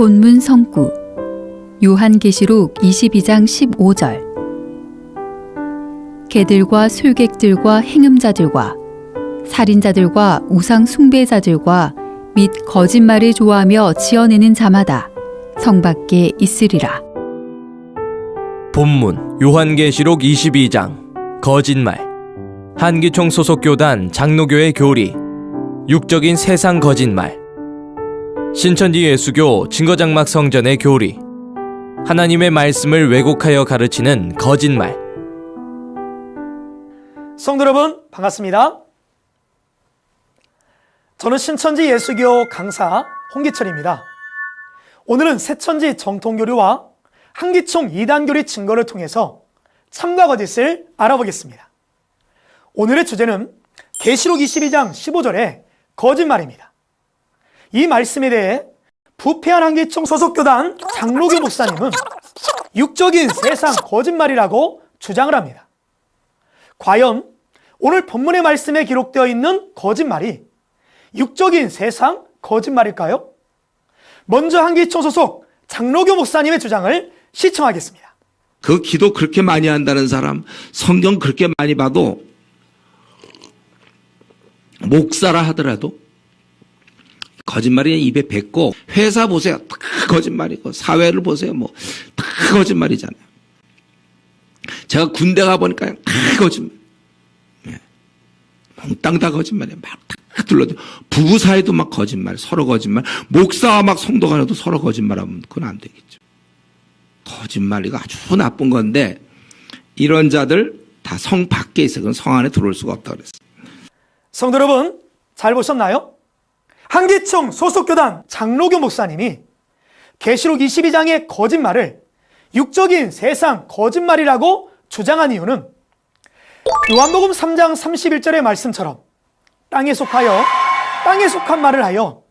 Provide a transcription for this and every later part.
본문 성구 요한계시록 22장 15절 개들과 술객들과 행음자들과 살인자들과 우상 숭배자들과 및 거짓말을 좋아하며 지어내는 자마다 성 밖에 있으리라. 본문 요한계시록 22장 거짓말 한기총 소속 교단 장로교의 교리 육적인 세상 거짓말 신천지 예수교 증거장막 성전의 교리 하나님의 말씀을 왜곡하여 가르치는 거짓말. 성도 여러분 반갑습니다. 저는 신천지 예수교 강사 홍기철입니다. 오늘은 새천지 정통교리와 한기총 이단교리 증거를 통해서 참과 거짓을 알아보겠습니다. 오늘의 주제는 계시록 22장 15절의 거짓말입니다. 이 말씀에 대해 부패한 한기총 소속교단 장로교 목사님은 육적인 세상 거짓말이라고 주장을 합니다. 과연 오늘 본문의 말씀에 기록되어 있는 거짓말이 육적인 세상 거짓말일까요? 먼저 한기총 소속 장로교 목사님의 주장을 시청하겠습니다. 그 기도 그렇게 많이 한다는 사람, 성경 그렇게 많이 봐도 목사라 하더라도 거짓말이 입에 뱉고, 회사 보세요. 다 거짓말이고, 사회를 보세요. 다 거짓말이잖아요. 제가 군대 가보니까 다 거짓말. 몽땅 다 거짓말이에요. 막 다 둘러도. 부부 사이도 막 거짓말, 서로 거짓말. 목사와 막 성도 간에도 서로 거짓말하면 그건 안 되겠죠. 거짓말이가 아주 나쁜 건데, 이런 자들 다 성 밖에 있어. 그건 성 안에 들어올 수가 없다고 그랬어요. 성도 여러분, 잘 보셨나요? 한기총 소속교단 장로교 목사님이 계시록 22장의 거짓말을 육적인 세상 거짓말이라고 주장한 이유는 요한복음 3장 31절의 말씀처럼 땅에 속한 말을 하여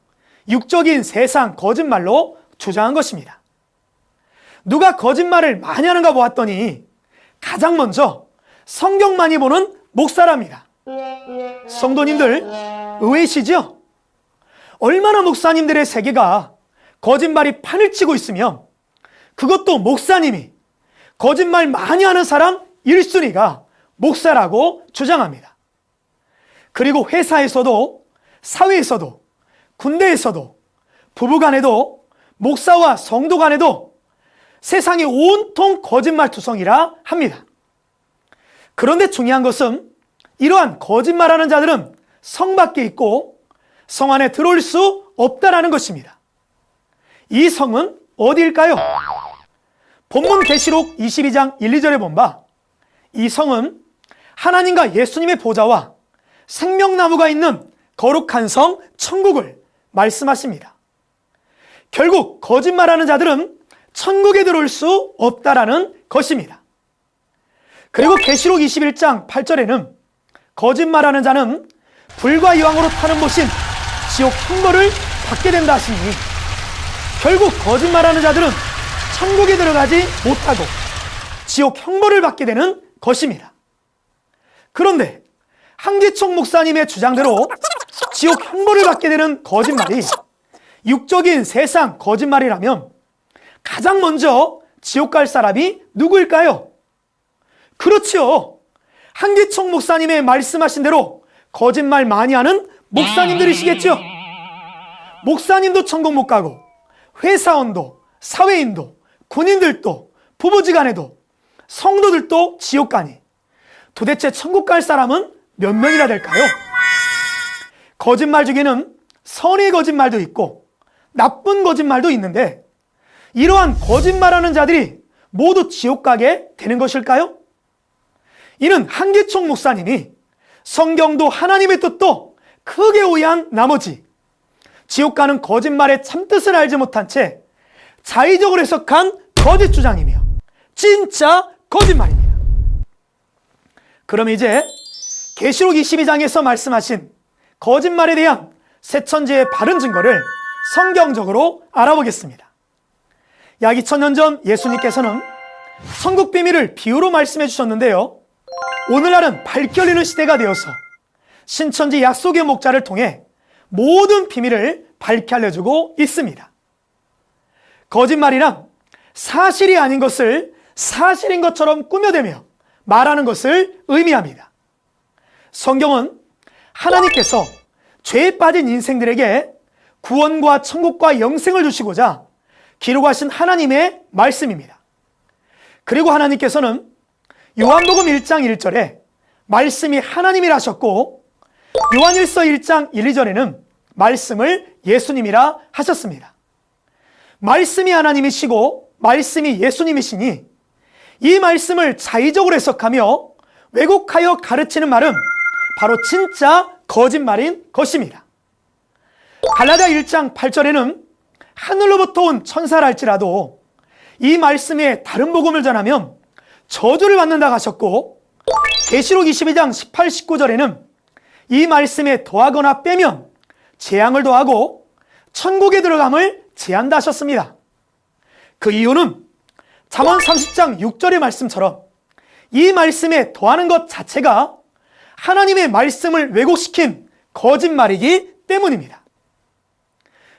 육적인 세상 거짓말로 주장한 것입니다. 누가 거짓말을 많이 하는가 보았더니 가장 먼저 성경 많이 보는 목사랍니다. 성도님들 의외시죠? 얼마나 목사님들의 세계가 거짓말이 판을 치고 있으면 그것도 목사님이 거짓말 많이 하는 사람 1순위가 목사라고 주장합니다. 그리고 회사에서도 사회에서도 군대에서도 부부간에도 목사와 성도 간에도 세상이 온통 거짓말투성이라 합니다. 그런데 중요한 것은 이러한 거짓말하는 자들은 성 밖에 있고 성 안에 들어올 수 없다라는 것입니다. 이 성은 어디일까요? 본문 계시록 22장 1, 2절에 본 바 이 성은 하나님과 예수님의 보좌와 생명나무가 있는 거룩한 성 천국을 말씀하십니다. 결국 거짓말하는 자들은 천국에 들어올 수 없다라는 것입니다. 그리고 계시록 21장 8절에는 거짓말하는 자는 불과 이왕으로 타는 못인 지옥 형벌을 받게 된다 하시니 결국 거짓말하는 자들은 천국에 들어가지 못하고 지옥 형벌을 받게 되는 것입니다. 그런데 한기총 목사님의 주장대로 지옥 형벌을 받게 되는 거짓말이 육적인 세상 거짓말이라면 가장 먼저 지옥 갈 사람이 누구일까요? 그렇지요. 한기총 목사님의 말씀하신 대로 거짓말 많이 하는 목사님들이시겠죠? 목사님도 천국 못 가고 회사원도 사회인도 군인들도 부부지간에도 성도들도 지옥 가니 도대체 천국 갈 사람은 몇 명이나 될까요? 거짓말 중에는 선의 거짓말도 있고 나쁜 거짓말도 있는데 이러한 거짓말하는 자들이 모두 지옥 가게 되는 것일까요? 이는 한기총 목사님이 성경도 하나님의 뜻도 크게 오해한 나머지 지옥 가는 거짓말의 참뜻을 알지 못한 채 자의적으로 해석한 거짓 주장이며 진짜 거짓말입니다. 그럼 이제 계시록 22장에서 말씀하신 거짓말에 대한 새천지의 바른 증거를 성경적으로 알아보겠습니다. 약 2000년 전 예수님께서는 천국 비밀을 비유로 말씀해 주셨는데요, 오늘날은 밝게 열리는 시대가 되어서 신천지 약속의 목자를 통해 모든 비밀을 밝게 알려주고 있습니다. 거짓말이란 사실이 아닌 것을 사실인 것처럼 꾸며대며 말하는 것을 의미합니다. 성경은 하나님께서 죄에 빠진 인생들에게 구원과 천국과 영생을 주시고자 기록하신 하나님의 말씀입니다. 그리고 하나님께서는 요한복음 1장 1절에 말씀이 하나님이라 하셨고, 요한일서 1장 1, 2절에는 말씀을 예수님이라 하셨습니다. 말씀이 하나님이시고 말씀이 예수님이시니 이 말씀을 자의적으로 해석하며 왜곡하여 가르치는 말은 바로 진짜 거짓말인 것입니다. 갈라디아 1장 8절에는 하늘로부터 온 천사라 할지라도 이 말씀에 다른 복음을 전하면 저주를 받는다 하셨고, 계시록 22장 18, 19절에는 이 말씀에 더하거나 빼면 재앙을 더하고 천국에 들어감을 제한다 하셨습니다. 그 이유는 잠언 30장 6절의 말씀처럼 이 말씀에 더하는 것 자체가 하나님의 말씀을 왜곡시킨 거짓말이기 때문입니다.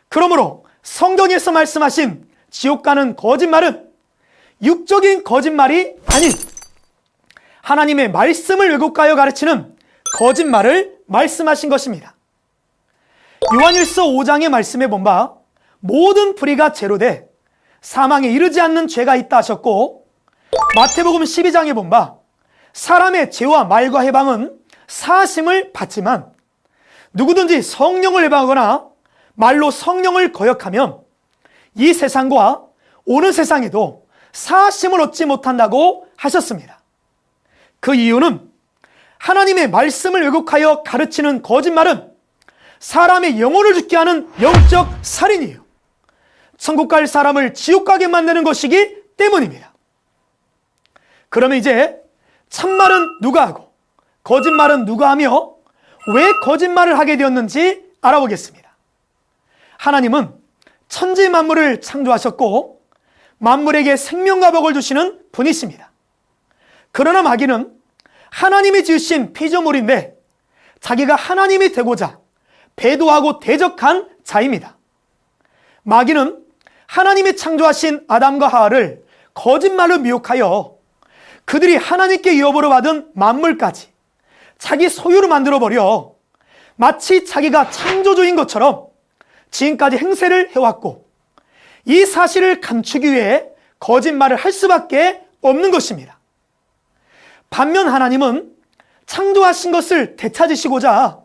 그러므로 성경에서 말씀하신 지옥 가는 거짓말은 육적인 거짓말이 아닌 하나님의 말씀을 왜곡하여 가르치는 거짓말을 말씀하신 것입니다. 요한일서 5장의 말씀에 본 바 모든 불의가 제로돼 사망에 이르지 않는 죄가 있다 하셨고, 마태복음 12장에 본 바 사람의 죄와 말과 해방은 사하심을 받지만 누구든지 성령을 해방하거나 말로 성령을 거역하면 이 세상과 오는 세상에도 사하심을 얻지 못한다고 하셨습니다. 그 이유는 하나님의 말씀을 왜곡하여 가르치는 거짓말은 사람의 영혼을 죽게 하는 영적 살인이에요. 천국 갈 사람을 지옥 가게 만드는 것이기 때문입니다. 그러면 이제 참말은 누가 하고 거짓말은 누가 하며 왜 거짓말을 하게 되었는지 알아보겠습니다. 하나님은 천지 만물을 창조하셨고 만물에게 생명과 복을 주시는 분이십니다. 그러나 마귀는 하나님이 지으신 피조물인데 자기가 하나님이 되고자 배도하고 대적한 자입니다. 마귀는 하나님이 창조하신 아담과 하와를 거짓말로 미혹하여 그들이 하나님께 유업으로 받은 만물까지 자기 소유로 만들어버려 마치 자기가 창조주인 것처럼 지금까지 행세를 해왔고, 이 사실을 감추기 위해 거짓말을 할 수밖에 없는 것입니다. 반면 하나님은 창조하신 것을 되찾으시고자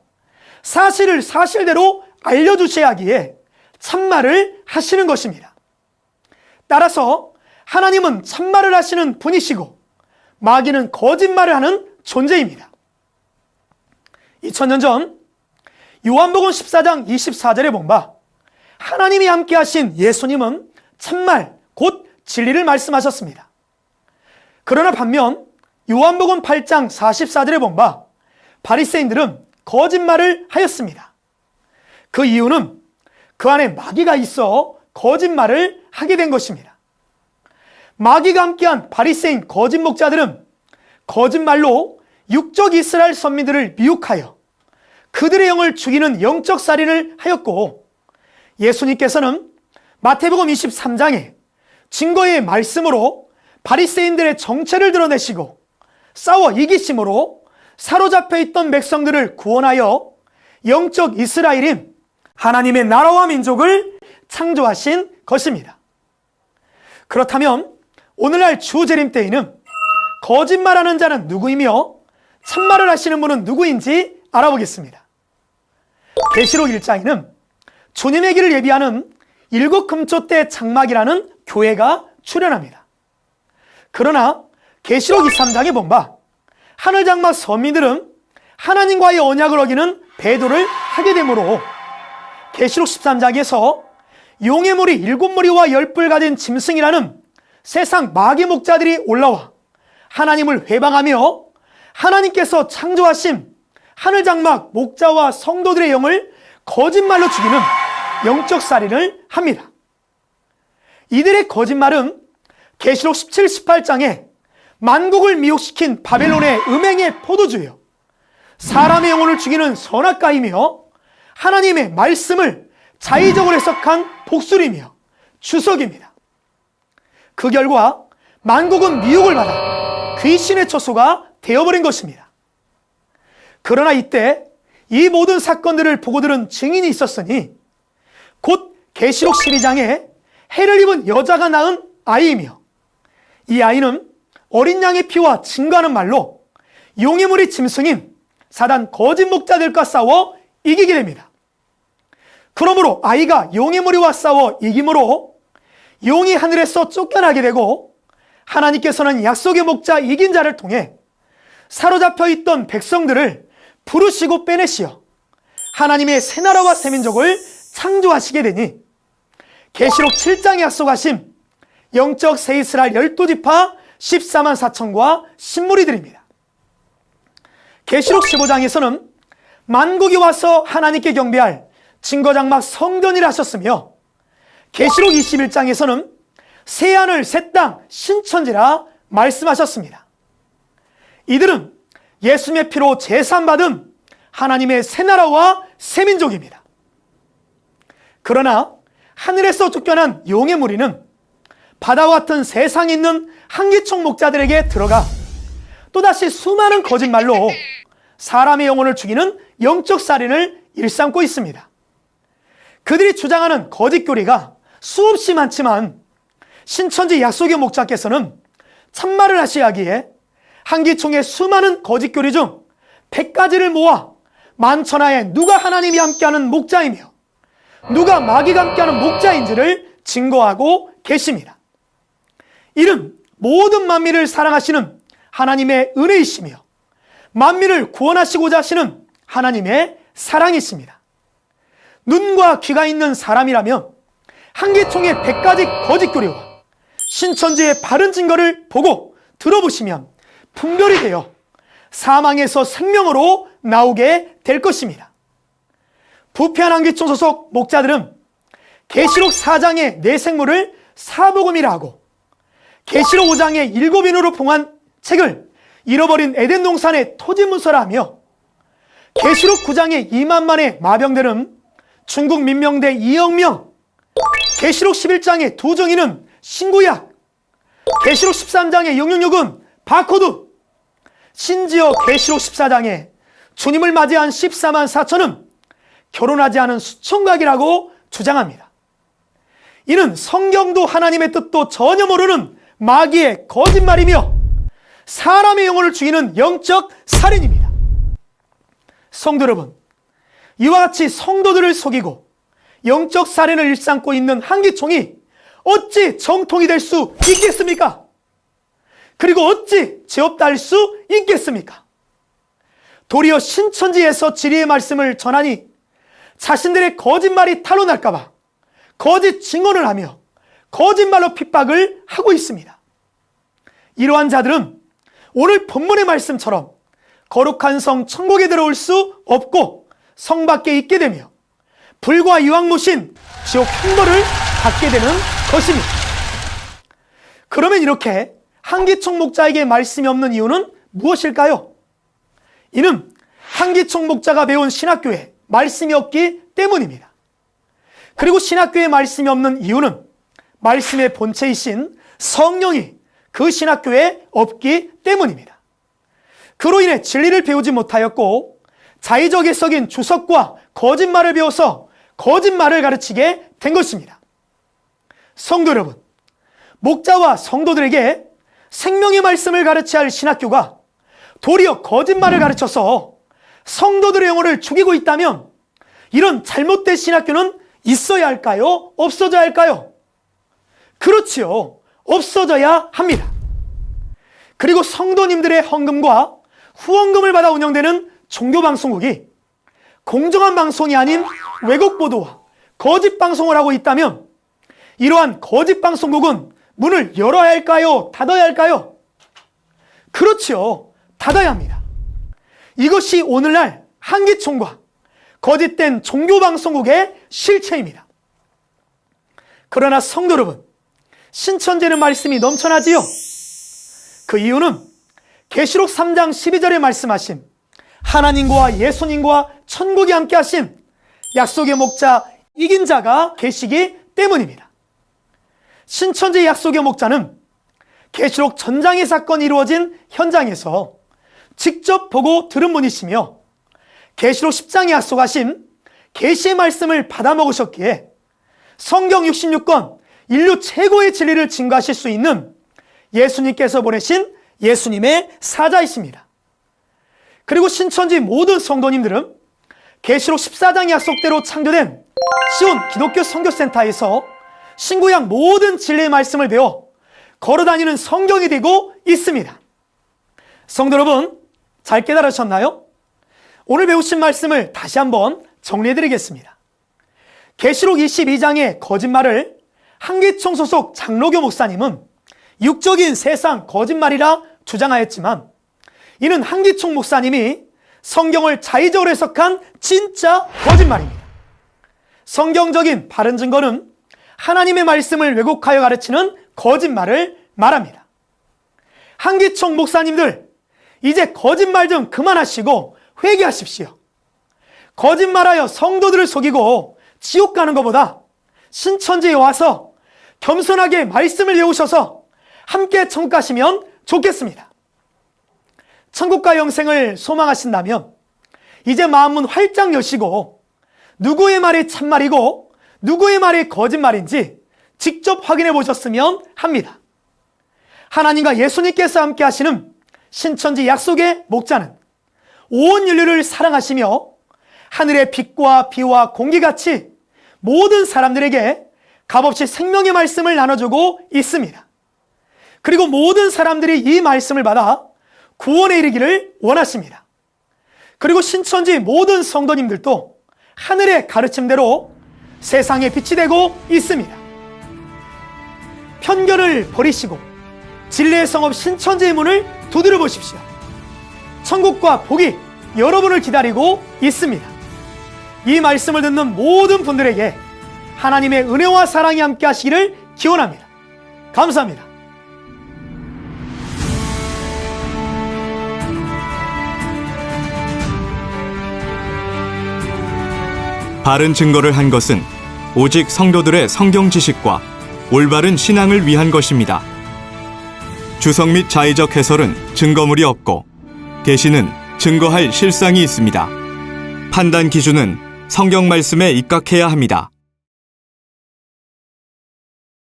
사실을 사실대로 알려주셔야 하기에 참말을 하시는 것입니다. 따라서 하나님은 참말을 하시는 분이시고 마귀는 거짓말을 하는 존재입니다. 2000년 전 요한복음 14장 24절에 본 바 하나님이 함께 하신 예수님은 참말 곧 진리를 말씀하셨습니다. 그러나 반면 요한복음 8장 44절에 본 바 바리새인들은 거짓말을 하였습니다. 그 이유는 그 안에 마귀가 있어 거짓말을 하게 된 것입니다. 마귀가 함께한 바리새인 거짓 목자들은 거짓말로 육적 이스라엘 선민들을 미혹하여 그들의 영을 죽이는 영적 살인을 하였고, 예수님께서는 마태복음 23장에 증거의 말씀으로 바리새인들의 정체를 드러내시고 싸워 이기심으로 사로잡혀 있던 백성들을 구원하여 영적 이스라엘인 하나님의 나라와 민족을 창조하신 것입니다. 그렇다면 오늘날 주재림 때에는 거짓말하는 자는 누구이며 참말을 하시는 분은 누구인지 알아보겠습니다. 계시록 1장에는 주님의 길을 예비하는 7금초 때 장막이라는 교회가 출현합니다. 그러나 계시록 23장에 본 바 하늘장막 서민들은 하나님과의 언약을 어기는 배도를 하게 되므로 계시록 13장에서 용의 무리 7무리와 10뿔 가진 짐승이라는 세상 마귀 목자들이 올라와 하나님을 회방하며 하나님께서 창조하신 하늘장막 목자와 성도들의 영을 거짓말로 죽이는 영적 살인을 합니다. 이들의 거짓말은 계시록 17, 18장에 만국을 미혹시킨 바벨론의 음행의 포도주요, 사람의 영혼을 죽이는 선악가이며 하나님의 말씀을 자의적으로 해석한 복술이며 주석입니다. 그 결과 만국은 미혹을 받아 귀신의 처소가 되어버린 것입니다. 그러나 이때 이 모든 사건들을 보고 들은 증인이 있었으니 곧 계시록 12장에 해를 입은 여자가 낳은 아이이며, 이 아이는 어린 양의 피와 증거하는 말로 용의 무리 짐승인 사단 거짓 목자들과 싸워 이기게 됩니다. 그러므로 아이가 용의 무리와 싸워 이김으로 용이 하늘에서 쫓겨나게 되고, 하나님께서는 약속의 목자 이긴 자를 통해 사로잡혀 있던 백성들을 부르시고 빼내시어 하나님의 새 나라와 새 민족을 창조하시게 되니 계시록 7장에 약속하신 영적 새 이스라엘 12지파 14만 4천과 신무리들입니다. 계시록 15장에서는 만국이 와서 하나님께 경배할 증거장막 성전이라 하셨으며, 계시록 21장에서는 새하늘 새 땅 신천지라 말씀하셨습니다. 이들은 예수님의 피로 제산받은 하나님의 새 나라와 새 민족입니다. 그러나 하늘에서 쫓겨난 용의 무리는 바다와 같은 세상에 있는 한기총 목자들에게 들어가 또다시 수많은 거짓말로 사람의 영혼을 죽이는 영적 살인을 일삼고 있습니다. 그들이 주장하는 거짓 교리가 수없이 많지만 신천지 약속의 목자께서는 참말을 하셔야 하기에 한기총의 수많은 거짓 교리 중 100가지를 모아 만천하에 누가 하나님이 함께하는 목자이며 누가 마귀가 함께하는 목자인지를 증거하고 계십니다. 이는 모든 만민을 사랑하시는 하나님의 은혜이시며 만민을 구원하시고자 하시는 하나님의 사랑이십니다. 눈과 귀가 있는 사람이라면 한기총의 100가지 거짓 교리와 신천지의 바른 증거를 보고 들어보시면 분별이 되어 사망에서 생명으로 나오게 될 것입니다. 부패한 한기총 소속 목자들은 계시록 4장의 네 생물을 사복음이라 하고 계시록 5장의 7인으로 봉한 책을 잃어버린 에덴 동산의 토지 문서라 하며 계시록 9장의 2만만의 마병들은 중국 민명대 2억 명, 계시록 11장의 두 정의는 신구약, 계시록 13장의 666은 바코드, 심지어 계시록 14장에 주님을 맞이한 14만 4천은 결혼하지 않은 수총각이라고 주장합니다. 이는 성경도 하나님의 뜻도 전혀 모르는 마귀의 거짓말이며 사람의 영혼을 죽이는 영적 살인입니다. 성도 여러분, 이와 같이 성도들을 속이고 영적 살인을 일삼고 있는 한기총이 어찌 정통이 될 수 있겠습니까? 그리고 어찌 죄 없다 할 수 있겠습니까? 도리어 신천지에서 진리의 말씀을 전하니 자신들의 거짓말이 탄로날까 봐 거짓 증언을 하며 거짓말로 핍박을 하고 있습니다. 이러한 자들은 오늘 본문의 말씀처럼 거룩한 성 천국에 들어올 수 없고 성 밖에 있게 되며 불과 유황무신 지옥 형벌을 받게 되는 것입니다. 그러면 이렇게 한기총 목자에게 말씀이 없는 이유는 무엇일까요? 이는 한기총 목자가 배운 신학교에 말씀이 없기 때문입니다. 그리고 신학교에 말씀이 없는 이유는 말씀의 본체이신 성령이 그 신학교에 없기 때문입니다. 그로 인해 진리를 배우지 못하였고 자의적 해석인 주석과 거짓말을 배워서 거짓말을 가르치게 된 것입니다. 성도 여러분, 목자와 성도들에게 생명의 말씀을 가르쳐야 할 신학교가 도리어 거짓말을 가르쳐서 성도들의 영혼을 죽이고 있다면 이런 잘못된 신학교는 있어야 할까요? 없어져야 할까요? 그렇지요. 없어져야 합니다. 그리고 성도님들의 헌금과 후원금을 받아 운영되는 종교방송국이 공정한 방송이 아닌 왜곡 보도와 거짓 방송을 하고 있다면 이러한 거짓 방송국은 문을 열어야 할까요? 닫아야 할까요? 그렇지요. 닫아야 합니다. 이것이 오늘날 한기총과 거짓된 종교방송국의 실체입니다. 그러나 성도 여러분, 신천지는 말씀이 넘쳐나지요. 그 이유는 계시록 3장 12절에 말씀하신 하나님과 예수님과 천국이 함께 하신 약속의 목자 이긴 자가 계시기 때문입니다. 신천지 약속의 목자는 계시록 전장의 사건이 이루어진 현장에서 직접 보고 들은 분이시며 계시록 10장에 약속하신 계시의 말씀을 받아 먹으셨기에 성경 66권 인류 최고의 진리를 증거하실 수 있는 예수님께서 보내신 예수님의 사자이십니다. 그리고 신천지 모든 성도님들은 계시록 14장의 약속대로 창조된 시온 기독교 선교센터에서 신구약 모든 진리의 말씀을 배워 걸어다니는 성경이 되고 있습니다. 성도 여러분, 잘 깨달으셨나요? 오늘 배우신 말씀을 다시 한번 정리해드리겠습니다. 계시록 22장의 거짓말을 한기총 소속 장로교 목사님은 육적인 세상 거짓말이라 주장하였지만, 이는 한기총 목사님이 성경을 자의적으로 해석한 진짜 거짓말입니다. 성경적인 바른 증거는 하나님의 말씀을 왜곡하여 가르치는 거짓말을 말합니다. 한기총 목사님들, 이제 거짓말 좀 그만하시고 회개하십시오. 거짓말하여 성도들을 속이고 지옥 가는 것보다 신천지에 와서 겸손하게 말씀을 외우셔서 함께 천국 가시면 좋겠습니다. 천국과 영생을 소망하신다면 이제 마음문 활짝 여시고 누구의 말이 참말이고 누구의 말이 거짓말인지 직접 확인해 보셨으면 합니다. 하나님과 예수님께서 함께 하시는 신천지 약속의 목자는 온 인류를 사랑하시며 하늘의 빛과 비와 공기같이 모든 사람들에게 값없이 생명의 말씀을 나눠주고 있습니다. 그리고 모든 사람들이 이 말씀을 받아 구원에 이르기를 원하십니다. 그리고 신천지 모든 성도님들도 하늘의 가르침대로 세상의 빛이 되고 있습니다. 편견을 버리시고 진리의 성읍 신천지의 문을 두드려 보십시오. 천국과 복이 여러분을 기다리고 있습니다. 이 말씀을 듣는 모든 분들에게 하나님의 은혜와 사랑이 함께 하시기를 기원합니다. 감사합니다. 바른 증거를 한 것은 오직 성도들의 성경 지식과 올바른 신앙을 위한 것입니다. 주석 및 자의적 해설은 증거물이 없고 계시는 증거할 실상이 있습니다. 판단 기준은 성경 말씀에 입각해야 합니다.